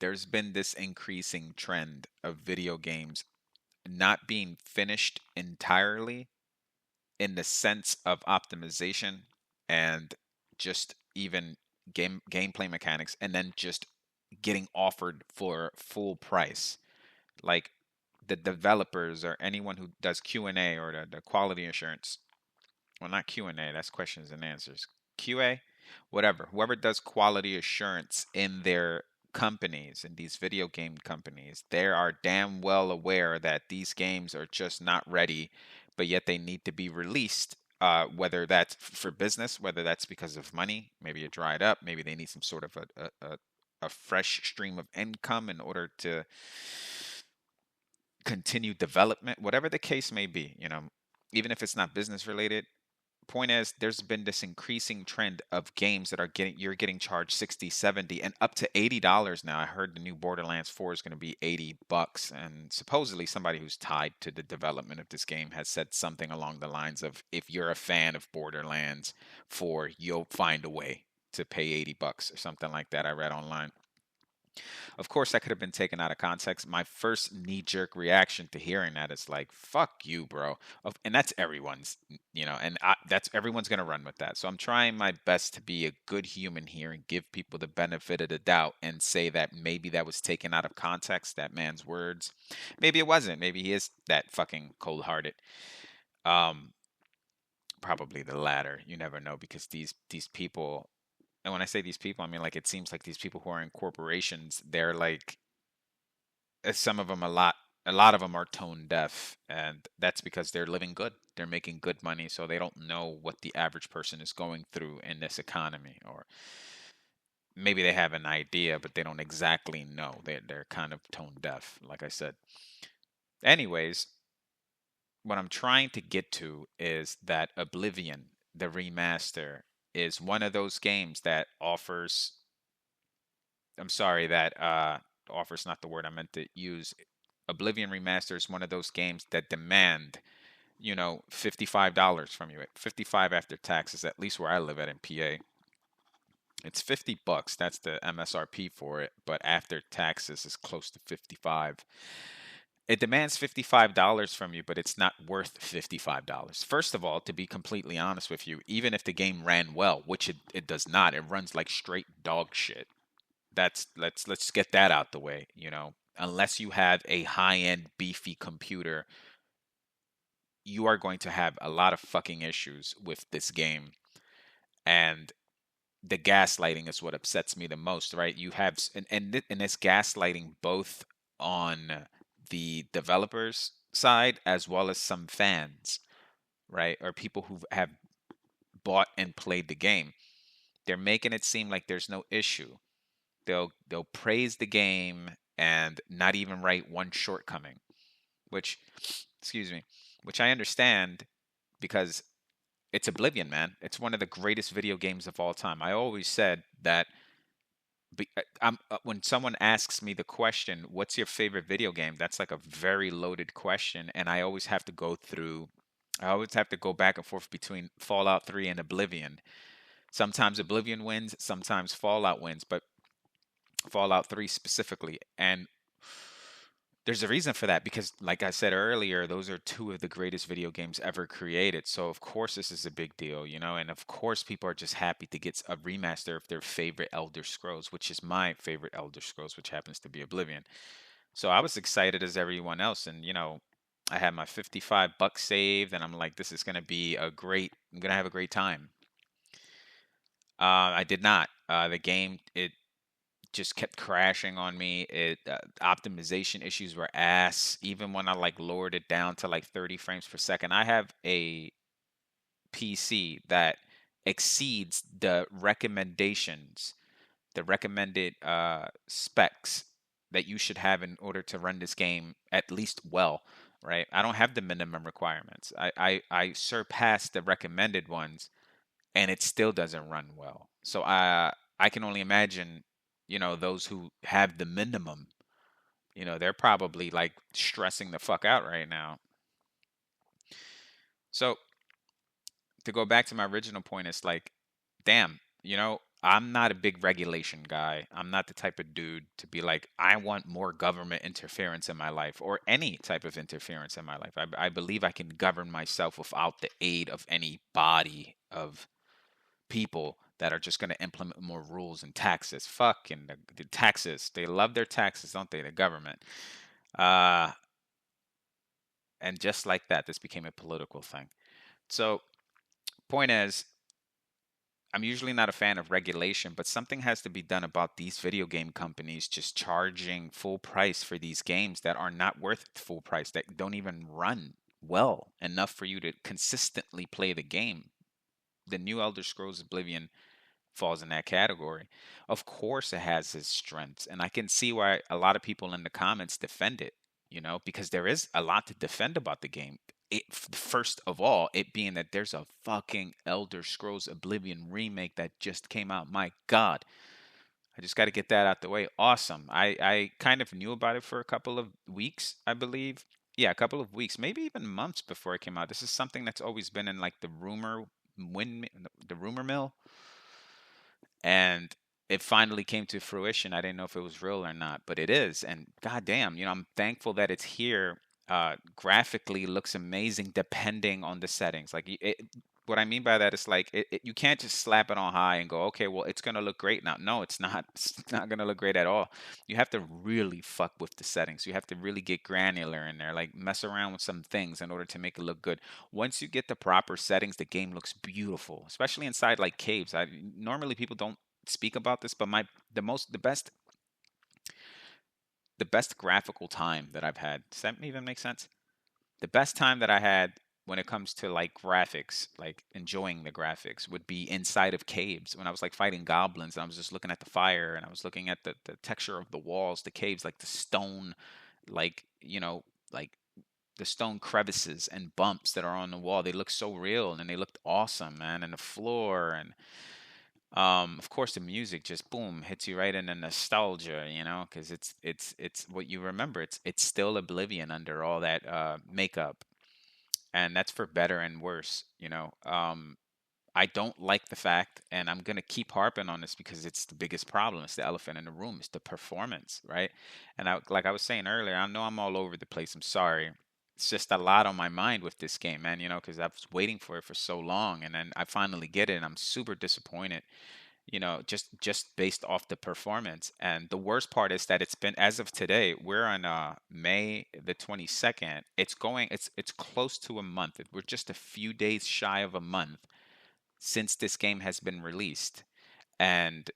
there's been this increasing trend of video games not being finished entirely in the sense of optimization and just even gameplay mechanics, and then just getting offered for full price. Like the developers or anyone who does Q&A or the quality assurance, well, not Q&A, that's questions and answers. QA, whatever. Whoever does quality assurance in their companies, in these video game companies, they are damn well aware that these games are just not ready, but yet they need to be released. Whether that's for business, whether that's because of money, maybe it dried up, maybe they need some sort of a fresh stream of income in order to continue development, whatever the case may be, even if it's not business related. Point is, there's been this increasing trend of games that are you're getting charged 60, 70, and up to $80 now. I heard the new Borderlands 4 is going to be $80, and supposedly somebody who's tied to the development of this game has said something along the lines of, if you're a fan of Borderlands 4, you'll find a way to pay $80 or something like that. I read online. Of course, that could have been taken out of context. My first knee-jerk reaction to hearing that is like, "Fuck you, bro," and that's everyone's, and that's everyone's gonna run with that. So I'm trying my best to be a good human here and give people the benefit of the doubt and say that maybe that was taken out of context, that man's words. Maybe it wasn't. Maybe he is that fucking cold-hearted. Um, Probably the latter. You never know, because these people, and when I say these people, I mean, like, it seems like these people who are in corporations, they're like, some of them, a lot of them are tone deaf, and that's because they're living good. They're making good money, so they don't know what the average person is going through in this economy. Or maybe they have an idea, but they don't exactly know. They're kind of tone deaf, like I said. Anyways, what I'm trying to get to is that Oblivion, the remaster, is one of those games that offers, I'm sorry, that offers not the word I meant to use. Oblivion Remaster is one of those games that demand, $55 from you. At 55 after taxes, at least where I live at in PA. It's $50. That's the MSRP for it, but after taxes is close to 55. It demands $55 from you, but it's not worth $55. First of all, to be completely honest with you, even if the game ran well, which it does not, it runs like straight dog shit. Let's get that out the way. Unless you have a high-end beefy computer, you are going to have a lot of fucking issues with this game. And the gaslighting is what upsets me the most, right? You have, and it's gaslighting both on the developers side as well as some fans, right? Or people who have bought and played the game. They're making it seem like there's no issue. They'll praise the game and not even write one shortcoming, which, excuse me, which I understand, because it's Oblivion, man. It's one of the greatest video games of all time. I always said that. When someone asks me the question, "What's your favorite video game?" That's like a very loaded question, and I always have to go through. I always have to go back and forth between Fallout 3 and Oblivion. Sometimes Oblivion wins, sometimes Fallout wins, but Fallout 3 specifically. And there's a reason for that, because, like I said earlier, those are two of the greatest video games ever created. So, of course, this is a big deal, and of course, people are just happy to get a remaster of their favorite Elder Scrolls, which is my favorite Elder Scrolls, which happens to be Oblivion. So, I was excited as everyone else, and, I had my $55 saved, and I'm like, this is going to be I'm going to have a great time. I did not. The game, it just kept crashing on me. Optimization issues were ass. Even when I like lowered it down to like 30 frames per second. I have a PC that exceeds the recommendations, the recommended specs that you should have in order to run this game at least well, right? I don't have the minimum requirements. I surpass the recommended ones, and it still doesn't run well. So I can only imagine, those who have the minimum, they're probably like stressing the fuck out right now. So to go back to my original point, it's like, damn, I'm not a big regulation guy. I'm not the type of dude to be like, I want more government interference in my life or any type of interference in my life. I believe I can govern myself without the aid of any body of people that are just going to implement more rules and taxes. Fucking the taxes. They love their taxes, don't they? The government. Uh, and just like that, this became a political thing. So, point is, I'm usually not a fan of regulation, but something has to be done about these video game companies just charging full price for these games that are not worth full price, that don't even run well enough for you to consistently play the game. The new Elder Scrolls Oblivion falls in that category. Of course, it has its strengths, and I can see why a lot of people in the comments defend it, because there is a lot to defend about the game. First of all, it being that there's a fucking Elder Scrolls Oblivion remake that just came out. My God, I just got to get that out the way. Awesome. I kind of knew about it for a couple of weeks, I believe. Yeah, a couple of weeks, maybe even months before it came out. This is something that's always been in like the rumor mill, and it finally came to fruition. I didn't know if it was real or not, but it is. And goddamn, I'm thankful that it's here. Graphically looks amazing depending on the settings. Like what I mean by that is like you can't just slap it on high and go, okay, well, it's gonna look great now. No, it's not. It's not gonna look great at all. You have to really fuck with the settings. You have to really get granular in there, like mess around with some things in order to make it look good. Once you get the proper settings, the game looks beautiful, especially inside like caves. I normally people don't speak about this, but the best graphical time that I've had. Does that even make sense? The best time that I had when it comes to like graphics, like enjoying the graphics, would be inside of caves when I was like fighting goblins and I was just looking at the fire and I was looking at the texture of the walls, the caves, like the stone, like, like the stone crevices and bumps that are on the wall. They look so real and they looked awesome, man. And the floor and of course, the music just boom hits you right in the nostalgia, because it's what you remember. It's still Oblivion under all that makeup, and that's for better and worse. I don't like the fact, and I'm gonna keep harping on this because it's the biggest problem. It's the elephant in the room. It's the performance, right? And like I was saying earlier, I know I'm all over the place. I'm sorry. It's just a lot on my mind with this game, man. Because I was waiting for it for so long, and then I finally get it, and I'm super disappointed, just based off the performance. And the worst part is that it's been, as of today, we're on May the 22nd. It's close to a month. We're just a few days shy of a month since this game has been released. And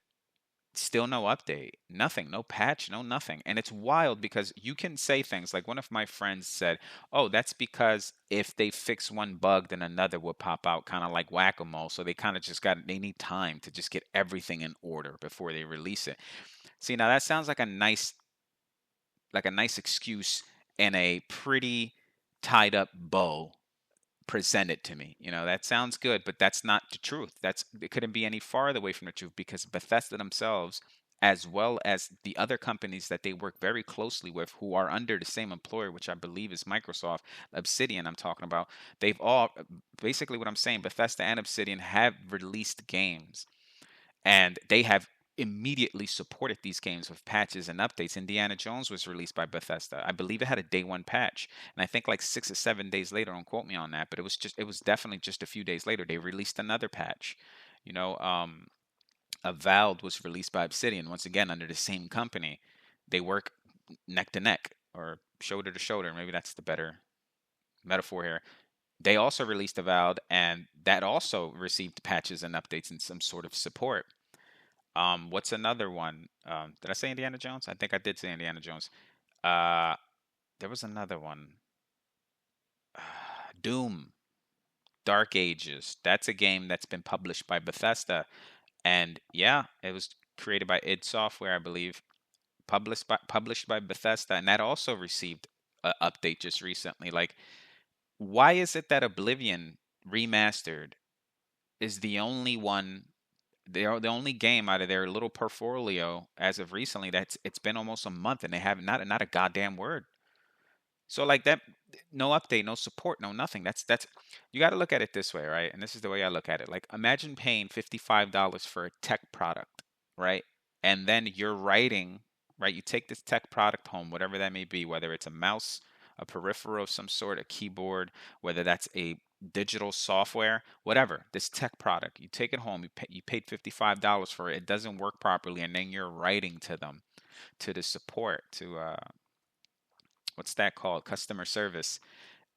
still no update, nothing, no patch, no nothing. And it's wild because you can say things like one of my friends said, oh, that's because if they fix one bug, then another will pop out, kind of like whack-a-mole. So they kind of they need time to just get everything in order before they release it. See, now that sounds like a nice excuse and a pretty tied up bow presented to me. That sounds good, but that's not the truth. It couldn't be any farther away from the truth because Bethesda themselves, as well as the other companies that they work very closely with, who are under the same employer, which I believe is Microsoft, Obsidian, I'm talking about. They've all, basically what I'm saying, Bethesda and Obsidian have released games and they have immediately supported these games with patches and updates. Indiana Jones was released by Bethesda. I believe it had a day one patch, and I think like 6 or 7 days later, don't quote me on that, but it was definitely just a few days later they released another patch. You know, Avowed was released by Obsidian, once again under the same company. They work neck to neck or shoulder to shoulder. Maybe that's the better metaphor here. They also released Avowed, and that also received patches and updates and some sort of support. What's another one? Did I say Indiana Jones? I think I did say Indiana Jones. Uh, there was another one. Doom, Dark Ages. That's a game that's been published by Bethesda, and yeah, it was created by id Software, I believe. Published by Bethesda, and that also received an update just recently. Like, why is it that Oblivion Remastered is the only one? They are the only game out of their little portfolio as of recently it's been almost a month and they have not a goddamn word. So like that, no update, no support, no nothing. That's you got to look at it this way, right? And this is the way I look at it. Like imagine paying $55 for a tech product, right? And then you're writing, right? You take this tech product home, whatever that may be, whether it's a mouse, a peripheral of some sort, a keyboard, whether that's a digital software, whatever, this tech product, you take it home, you paid $55 for it, it doesn't work properly, and then you're writing to them, to the support, to what's that called, customer service,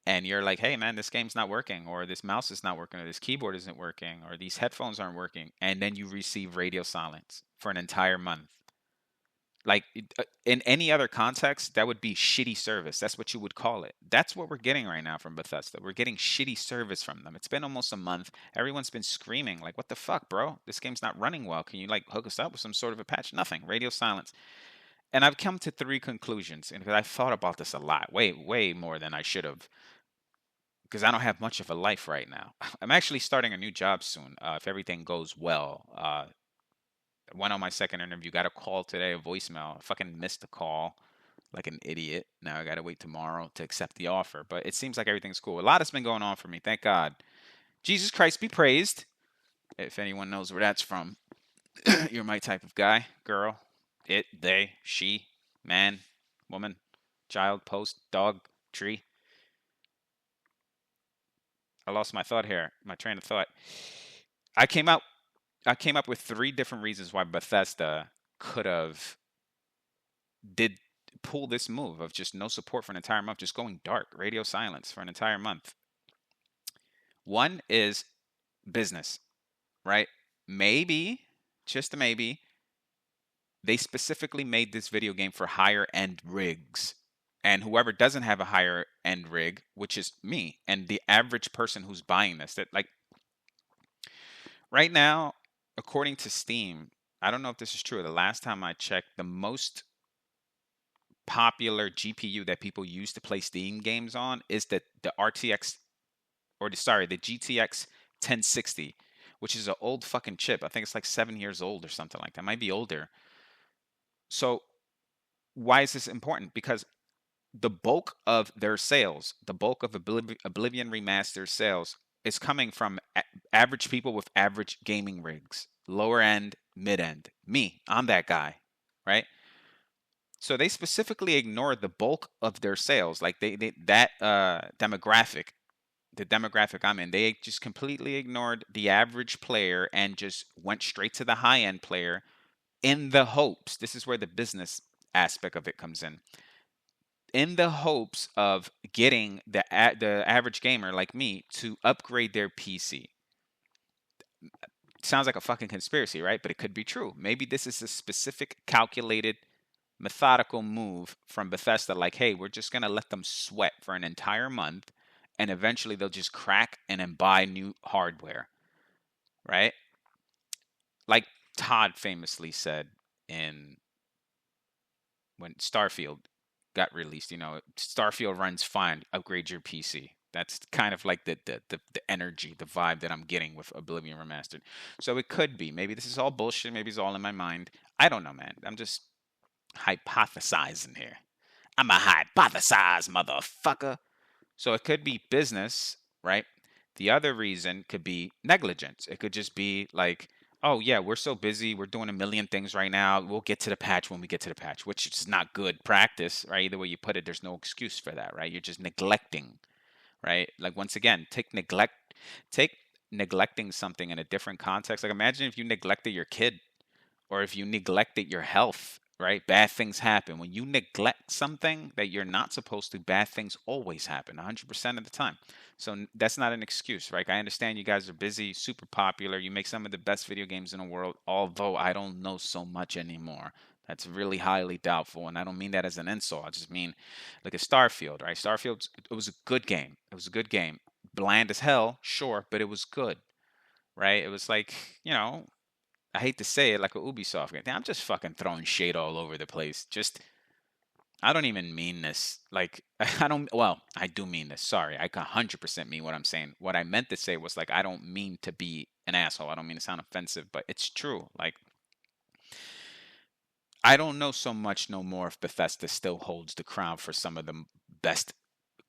and you're like, hey man, this game's not working, or this mouse is not working, or this keyboard isn't working, or these headphones aren't working, and then you receive radio silence for an entire month. Like in any other context, that would be shitty service. That's what you would call it. That's what we're getting right now from Bethesda. We're getting shitty service from them. It's been almost a month. Everyone's been screaming like, "What the fuck, bro? This game's not running well. Can you like hook us up with some sort of a patch?" Nothing. Radio silence. And I've come to three conclusions, and I've thought about this a lot, way more than I should have, because I don't have much of a life right now. I'm actually starting a new job soon, if everything goes well. Went on my second interview, got a call today, a voicemail. I fucking missed the call like an idiot. Now I gotta wait tomorrow to accept the offer. But it seems like everything's cool. A lot has been going on for me, thank God. Jesus Christ be praised. If anyone knows where that's from, you're my type of guy, girl, it, they, she, man, woman, child, post, dog, tree. I lost my thought here, my train of thought. I came out I came up with three different reasons why Bethesda could have did pull this move of just no support for an entire month, just going dark, radio silence for an entire month. One is business, right? Maybe, just a maybe, they specifically made this video game for higher end rigs. And whoever doesn't have a higher end rig, which is me and the average person who's buying this, that like right now, according to Steam, I don't know if this is true. The last time I checked, the most popular GPU that people use to play Steam games on is the RTX, or the GTX 1060, which is an old fucking chip. I think it's like 7 years old or something like that. It might be older. So why is this important? Because the bulk of their sales, the bulk of Oblivion Remastered sales, is coming from average people with average gaming rigs, lower end, mid end. Me, I'm that guy, right? So they specifically ignored the bulk of their sales, like they that demographic, the demographic I'm in. They just completely ignored the average player and just went straight to the high end player in the hopes. This is where the business aspect of it comes in the hopes of getting the average gamer like me to upgrade their PC. Sounds like a fucking conspiracy, right? But it could be true. Maybe this is a specific, calculated, methodical move from Bethesda. Like, hey, we're just gonna let them sweat for an entire month, and eventually they'll just crack and then buy new hardware, right? Like Todd famously said in when Starfield got released. Starfield runs fine. Upgrade your PC. That's kind of like the energy, the vibe that I'm getting with Oblivion Remastered. So it could be. Maybe this is all bullshit. Maybe it's all in my mind. I don't know, man. I'm just hypothesizing here. I'm a hypothesize, motherfucker. So it could be business, right? The other reason could be negligence. It could just be like, oh yeah, we're so busy, we're doing a million things right now. We'll get to the patch when we get to the patch, which is not good practice, right? Either way you put it, there's no excuse for that, right? You're just neglecting, right? Like once again, take neglecting something in a different context. Like imagine if you neglected your kid, or if you neglected your health, right? Bad things happen. When you neglect something that you're not supposed to, bad things always happen 100% of the time. So that's not an excuse, right? I understand you guys are busy, super popular. You make some of the best video games in the world, although I don't know so much anymore. That's really highly doubtful. And I don't mean that as an insult. I just mean like a Starfield, right? Starfield, it was a good game. It was a good game. Bland as hell, sure, but it was good, right? It was like, I hate to say it, like a Ubisoft game. I'm just fucking throwing shade all over the place. Just, I don't even mean this. Like, I don't, well, I do mean this. Sorry. I 100% mean what I'm saying. What I meant to say was, like, I don't mean to be an asshole. I don't mean to sound offensive, but it's true. Like, I don't know so much no more if Bethesda still holds the crown for some of the best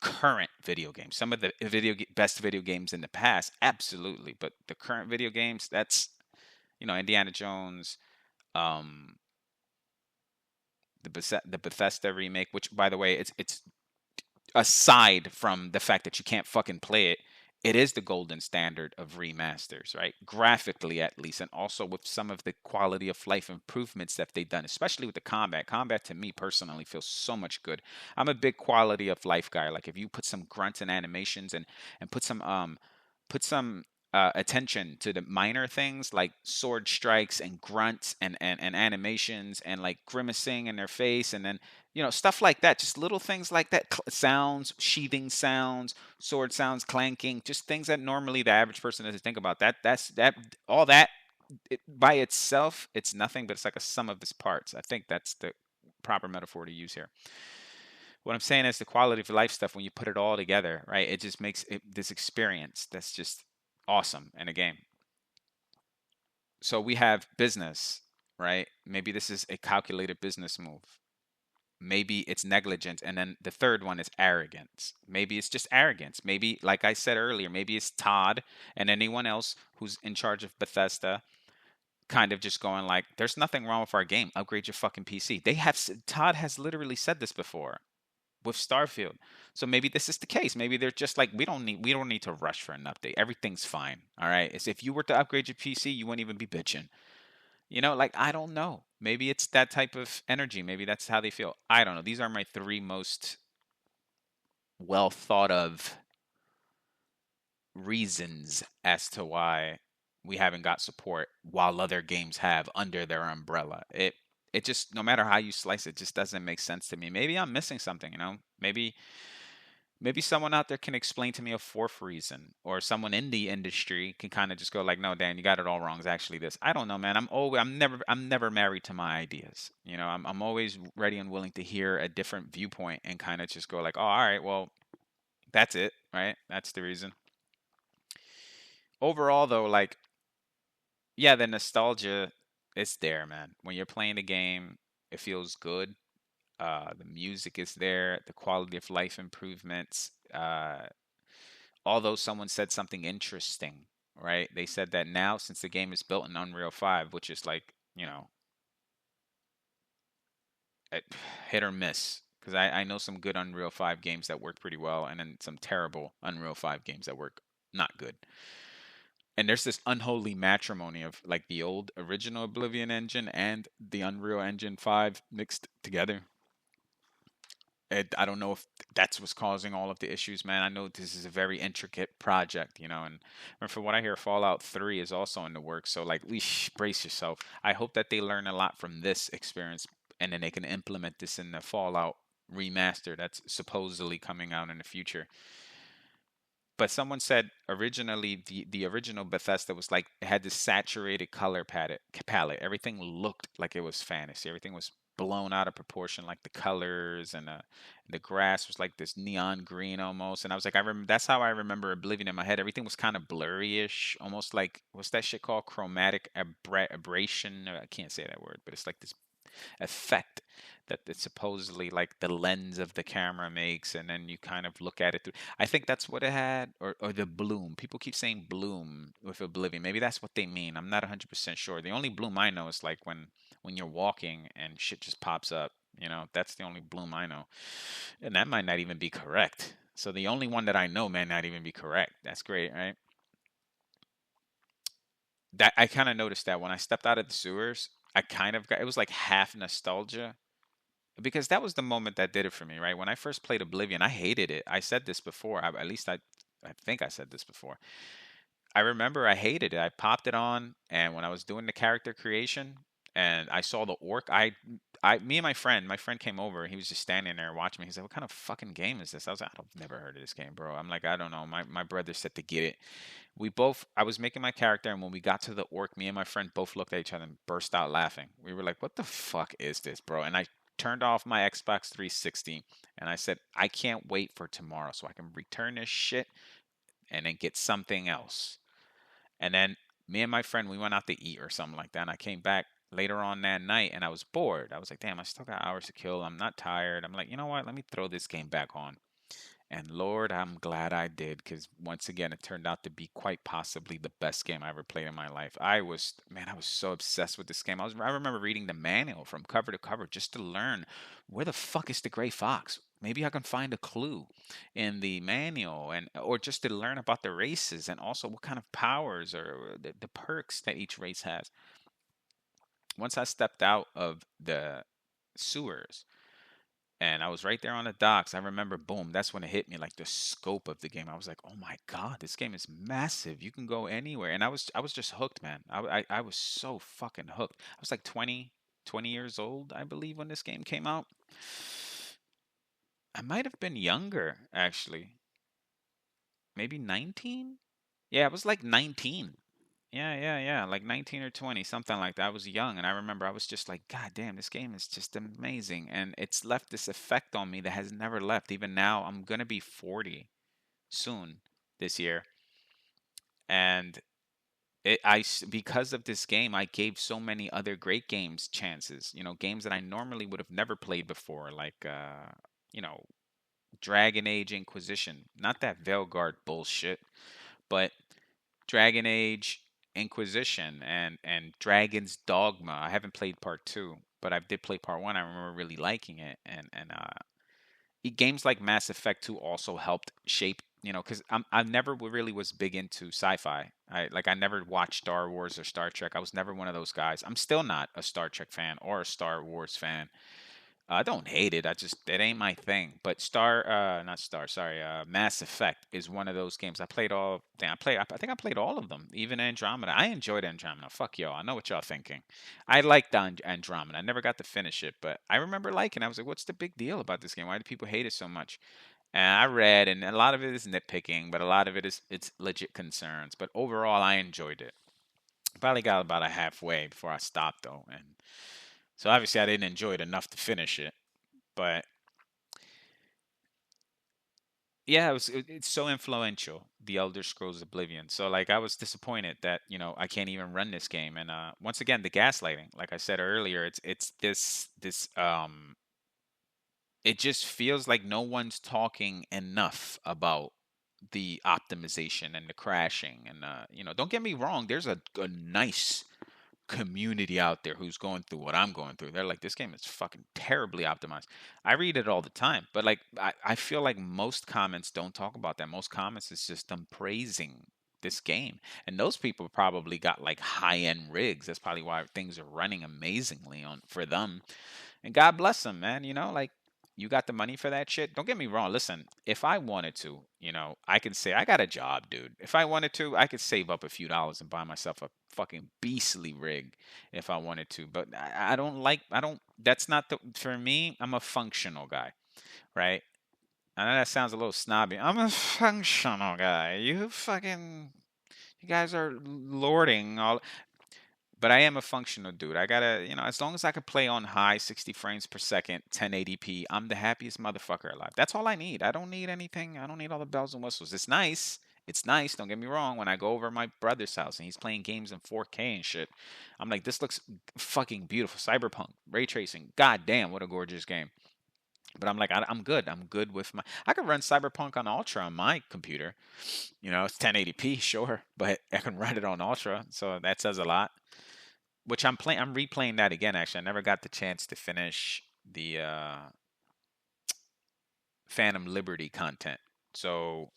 current video games. Some of the best video games in the past, absolutely, but the current video games, that's, Indiana Jones, um, the Bethesda remake, which by the way, it's aside from the fact that you can't fucking play it, it is the golden standard of remasters, right? Graphically, at least, and also with some of the quality of life improvements that they've done, especially with the combat. Combat to me personally feels so much good. I'm a big quality of life guy. Like if you put some grunts and animations and put some attention to the minor things like sword strikes and grunts and animations and like grimacing in their face, and then stuff like that, just little things like that, sounds, sheathing sounds, sword sounds, clanking, just things that normally the average person doesn't think about. That all that, by itself, it's nothing, but it's like a sum of its parts. I think that's the proper metaphor to use here. What I'm saying is the quality of life stuff, when you put it all together, right, it just makes this experience that's just awesome in a game. So we have business, right? Maybe this is a calculated business move. Maybe it's negligence. And then the third one is arrogance. Maybe it's just arrogance. Maybe, like I said earlier, maybe it's Todd and anyone else who's in charge of Bethesda kind of just going like, there's nothing wrong with our game. Upgrade your fucking PC. Todd has literally said this before with Starfield. So maybe this is the case. Maybe they're just like, we don't need to rush for an update. Everything's fine. All right. It's, if you were to upgrade your PC, you wouldn't even be bitching. Like, I don't know. Maybe it's that type of energy. Maybe that's how they feel. I don't know. These are my three most well thought of reasons as to why we haven't got support while other games have under their umbrella. It just, no matter how you slice it, just doesn't make sense to me. Maybe I'm missing something. Maybe someone out there can explain to me a fourth reason, or someone in the industry can kind of just go like, "No, Dan, you got it all wrong. It's actually this." I don't know, man. I'm never married to my ideas. I'm always ready and willing to hear a different viewpoint and kind of just go like, "Oh, all right, well, that's it, right? That's the reason." Overall, though, like, yeah, the nostalgia is there, man. When you're playing the game, it feels good. The music is there, the quality of life improvements. Although someone said something interesting, right? They said that now, since the game is built in Unreal 5, which is like, eh, hit or miss, because I know some good Unreal 5 games that work pretty well, and then some terrible Unreal 5 games that work not good. And there's this unholy matrimony of like the old original Oblivion engine and the Unreal Engine 5 mixed together. I don't know if that's what's causing all of the issues, man. I know this is a very intricate project, and from what I hear, Fallout 3 is also in the works. So, like, brace yourself. I hope that they learn a lot from this experience, and then they can implement this in the Fallout remaster that's supposedly coming out in the future. But someone said originally the original Bethesda was like, it had this saturated color palette. Everything looked like it was fantasy. Everything was blown out of proportion, like the colors, and the grass was like this neon green almost. And I was like, I remember, that's how I remember Oblivion in my head. Everything was kind of blurry-ish, almost like, what's that shit called? Chromatic aberration. I can't say that word, but it's like this effect that it's supposedly like the lens of the camera makes, and then you kind of look at it through. I think that's what it had, or the bloom. People keep saying bloom with Oblivion. Maybe that's what they mean. I'm not 100% sure. The only bloom I know is like when you're walking and shit just pops up. That's the only bloom I know, and that might not even be correct. So the only one that I know may not even be correct. That's great, right? That I kind of noticed that when I stepped out of the sewers, I kind of got, it was like half nostalgia, because that was the moment that did it for me, right? When I first played Oblivion, I hated it. I said this before. At least I think I said this before. I remember I hated it. I popped it on, and when I was doing the character creation, and I saw the orc, me and my friend came over. He was just standing there watching me. He said, "What kind of fucking game is this?" I was like, "I've never heard of this game, bro." I'm like, "I don't know." My brother said to get it. I was making my character, and when we got to the orc, me and my friend both looked at each other and burst out laughing. We were like, "What the fuck is this, bro?" And I turned off my Xbox 360, and I said, "I can't wait for tomorrow so I can return this shit and then get something else." And then me and my friend, we went out to eat or something like that. And I came back later on that night, and I was bored. I was like, damn, I still got hours to kill. I'm not tired. I'm like, you know what? Let me throw this game back on. And Lord, I'm glad I did, because once again, it turned out to be quite possibly the best game I ever played in my life. I was so obsessed with this game. I remember reading the manual from cover to cover just to learn where the fuck is the gray fox. Maybe I can find a clue in the manual, and or just to learn about the races and also what kind of powers or the perks that each race has. Once I stepped out of the sewers and I was right there on the docks. I remember, boom, that's when it hit me, like the scope of the game. I was like, oh my God, this game is massive. You can go anywhere. And I was just hooked, man. I was so fucking hooked. I was like 20 years old, I believe, when this game came out. I might have been younger, actually. Maybe 19? Yeah, I was like 19. Yeah, like 19 or 20, something like that. I was young, and I remember I was just like, God damn, this game is just amazing. And it's left this effect on me that has never left. Even now, I'm gonna be 40 soon this year. And because of this game, I gave so many other great games chances. Games that I normally would have never played before, like, you know, Dragon Age Inquisition. Not that Veilguard bullshit, but Dragon Age Inquisition and Dragon's Dogma. I haven't played part two, but I did play part one. I remember really liking it, and games like Mass Effect 2 also helped shape. Because I never really was big into sci-fi. I never watched Star Wars or Star Trek. I was never one of those guys. I'm still not a Star Trek fan or a Star Wars fan. I don't hate it. It ain't my thing. But not Star, sorry, Mass Effect is one of those games. I played all. Damn, I think I played all of them, even Andromeda. I enjoyed Andromeda. Fuck y'all. I know what y'all thinking. I liked Andromeda. I never got to finish it, but I remember liking it. I was like, what's the big deal about this game? Why do people hate it so much? And I read, and a lot of it is nitpicking, but a lot of it is it's legit concerns. But overall, I enjoyed it. Probably got about a halfway before I stopped though, and so obviously I didn't enjoy it enough to finish it. But yeah, it's so influential, The Elder Scrolls Oblivion. So like I was disappointed that, I can't even run this game. And once again, the gaslighting, like I said earlier, it's this it just feels like no one's talking enough about the optimization and the crashing. And don't get me wrong, there's a nice community out there who's going through what I'm going through. They're like, this game is fucking terribly optimized. I read it all the time, but like, I feel like most comments don't talk about that. Most comments is just them praising this game. And those people probably got like high end rigs. That's probably why things are running amazingly on for them. And God bless them, man. Like you got the money for that shit. Don't get me wrong. Listen, if I wanted to, I could say I got a job, dude. If I wanted to, I could save up a few dollars and buy myself a fucking beastly rig if I wanted to. But I don't like. I don't. That's not the for me. I'm a functional guy, right? I know that sounds a little snobby. I'm a functional guy. You guys are lording all. But I am a functional dude. I gotta, as long as I can play on high 60 frames per second, 1080p, I'm the happiest motherfucker alive. That's all I need. I don't need anything. I don't need all the bells and whistles. It's nice. It's nice. Don't get me wrong. When I go over my brother's house and he's playing games in 4K and shit, I'm like, this looks fucking beautiful. Cyberpunk, ray tracing. God damn, what a gorgeous game. But I'm like, I'm good. I'm good with my. I can run Cyberpunk on Ultra on my computer. It's 1080p, sure, but I can run it on Ultra, so that says a lot. Which I'm replaying that again. Actually, I never got the chance to finish the Phantom Liberty content, so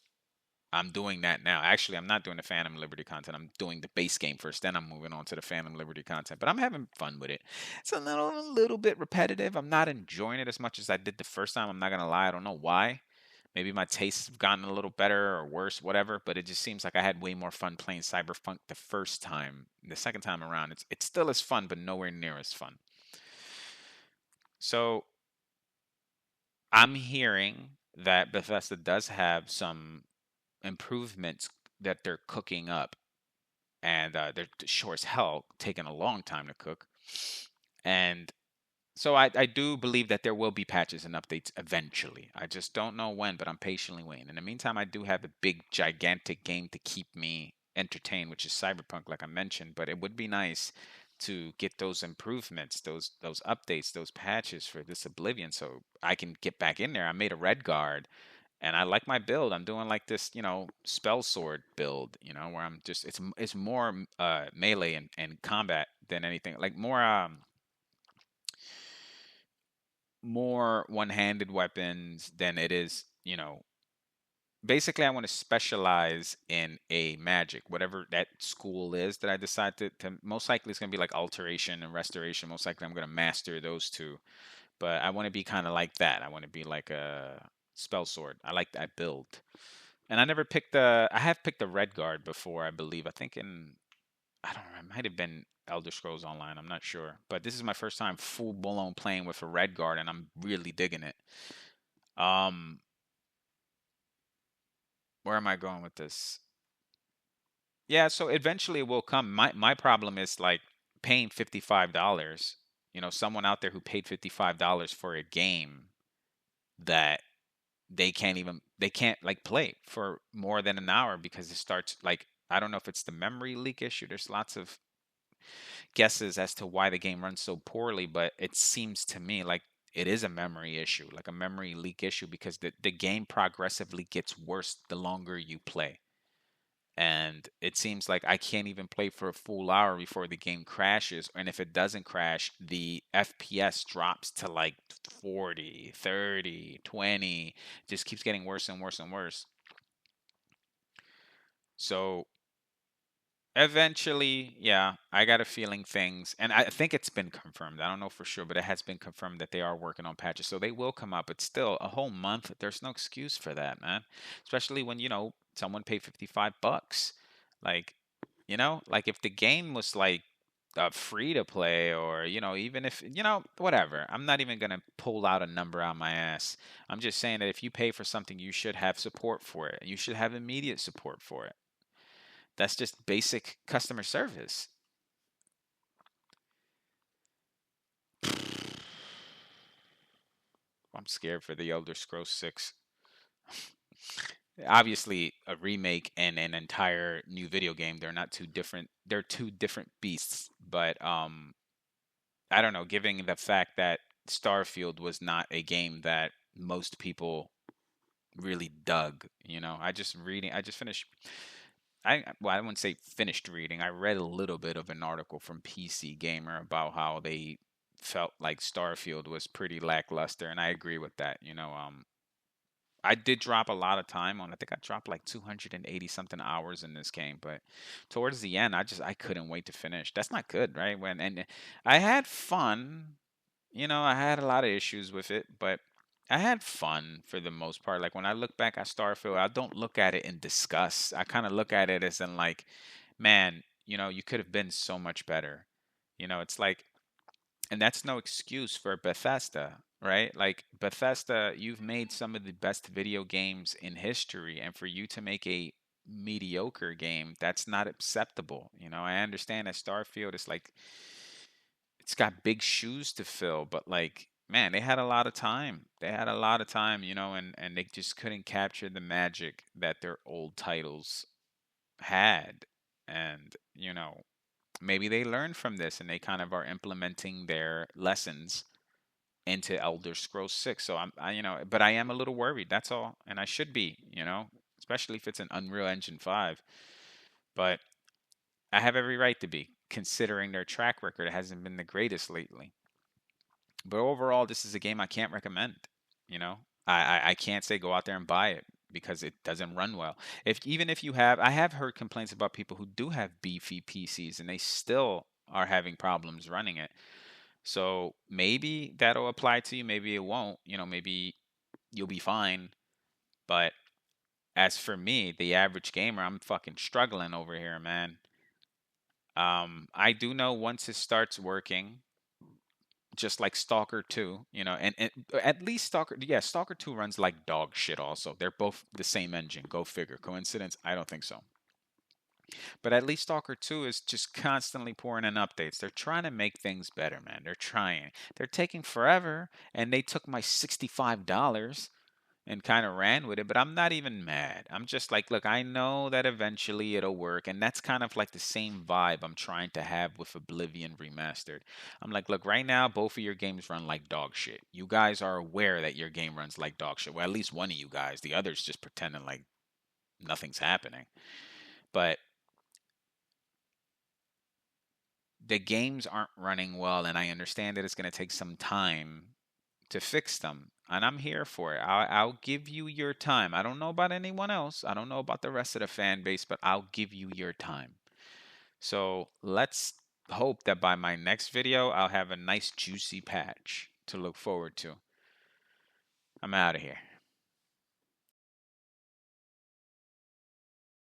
I'm doing that now. Actually, I'm not doing the Phantom Liberty content. I'm doing the base game first, then I'm moving on to the Phantom Liberty content. But I'm having fun with it. It's a little bit repetitive. I'm not enjoying it as much as I did the first time. I'm not gonna lie. I don't know why. Maybe my tastes have gotten a little better or worse, whatever. But it just seems like I had way more fun playing Cyberpunk the first time. The second time around, it's still as fun, but nowhere near as fun. So I'm hearing that Bethesda does have some improvements that they're cooking up, and they're sure as hell taking a long time to cook. And so I do believe that there will be patches and updates eventually. I just don't know when, but I'm patiently waiting. In the meantime, I do have a big, gigantic game to keep me entertained, which is Cyberpunk, like I mentioned. But it would be nice to get those improvements, those updates, those patches for this Oblivion, so I can get back in there. I made a red guard, and I like my build. I'm doing like this, spell sword build, where I'm just it's more melee and combat than anything. Like more one-handed weapons than it is, basically I want to specialize in a magic, whatever that school is that I decide to most likely it's going to be like alteration and restoration. Most likely I'm going to master those two, but I want to be kind of like that. I want to be like a spell sword. I like that build. And I never picked I have picked the red guard before, I believe. I think I don't know, it might have been Elder Scrolls Online. I'm not sure. But this is my first time full blown playing with a red guard, and I'm really digging it. Um, where am I going with this? Yeah, so eventually it will come. My problem is like paying $55. Someone out there who paid $55 for a game that they can't like play for more than an hour because it starts like I don't know if it's the memory leak issue. There's lots of guesses as to why the game runs so poorly, but it seems to me like it is a memory issue, like a memory leak issue, because the game progressively gets worse the longer you play. And it seems like I can't even play for a full hour before the game crashes. And if it doesn't crash, the FPS drops to like 40, 30, 20, just keeps getting worse and worse and worse. So eventually, yeah, I got a feeling things, and I think it's been confirmed. I don't know for sure, but it has been confirmed that they are working on patches, so they will come up. But still, a whole month, there's no excuse for that, man. Especially when someone paid $55. Like, like if the game was like free to play, or even if whatever. I'm not even gonna pull out a number out my ass. I'm just saying that if you pay for something, you should have support for it. You should have immediate support for it. That's just basic customer service. I'm scared for the Elder Scrolls 6. Obviously, a remake and an entire new video game, they're not too different. They're two different beasts, but I don't know, given the fact that Starfield was not a game that most people really dug, I just finished I wouldn't say finished reading. I read a little bit of an article from PC Gamer about how they felt like Starfield was pretty lackluster, and I agree with that. I did drop a lot of time on. I think I dropped like 280 something hours in this game, but towards the end, I couldn't wait to finish. That's not good, right? And I had fun. I had a lot of issues with it, but I had fun for the most part. Like when I look back at Starfield, I don't look at it in disgust. I kind of look at it as in like, man, you could have been so much better. It's like, and that's no excuse for Bethesda, right? Like Bethesda, you've made some of the best video games in history, and for you to make a mediocre game, that's not acceptable. I understand that Starfield is like it's got big shoes to fill, but like, man, they had a lot of time. They had a lot of time, and they just couldn't capture the magic that their old titles had. And, maybe they learned from this and they kind of are implementing their lessons into Elder Scrolls 6. So but I am a little worried. That's all. And I should be, especially if it's an Unreal Engine 5. But I have every right to be, considering their track record hasn't been the greatest lately. But overall, this is a game I can't recommend. You know, I can't say go out there and buy it because it doesn't run well. Even if you have, I have heard complaints about people who do have beefy PCs and they still are having problems running it. So maybe that'll apply to you. Maybe it won't. Maybe you'll be fine. But as for me, the average gamer, I'm fucking struggling over here, man. I do know once it starts working, just like Stalker 2, and at least Stalker 2 runs like dog shit also. They're both the same engine. Go figure. Coincidence? I don't think so. But at least Stalker 2 is just constantly pouring in updates. They're trying to make things better, man. They're trying. They're taking forever, and they took my $65. and kind of ran with it, but I'm not even mad. I'm just like, look, I know that eventually it'll work. And that's kind of like the same vibe I'm trying to have with Oblivion Remastered. I'm like, look, right now, both of your games run like dog shit. You guys are aware that your game runs like dog shit. Well, at least one of you guys. The other's just pretending like nothing's happening. But the games aren't running well, and I understand that it's going to take some time to fix them. And I'm here for it. I'll give you your time. I don't know about anyone else. I don't know about the rest of the fan base, but I'll give you your time. So let's hope that by my next video, I'll have a nice, juicy patch to look forward to. I'm out of here.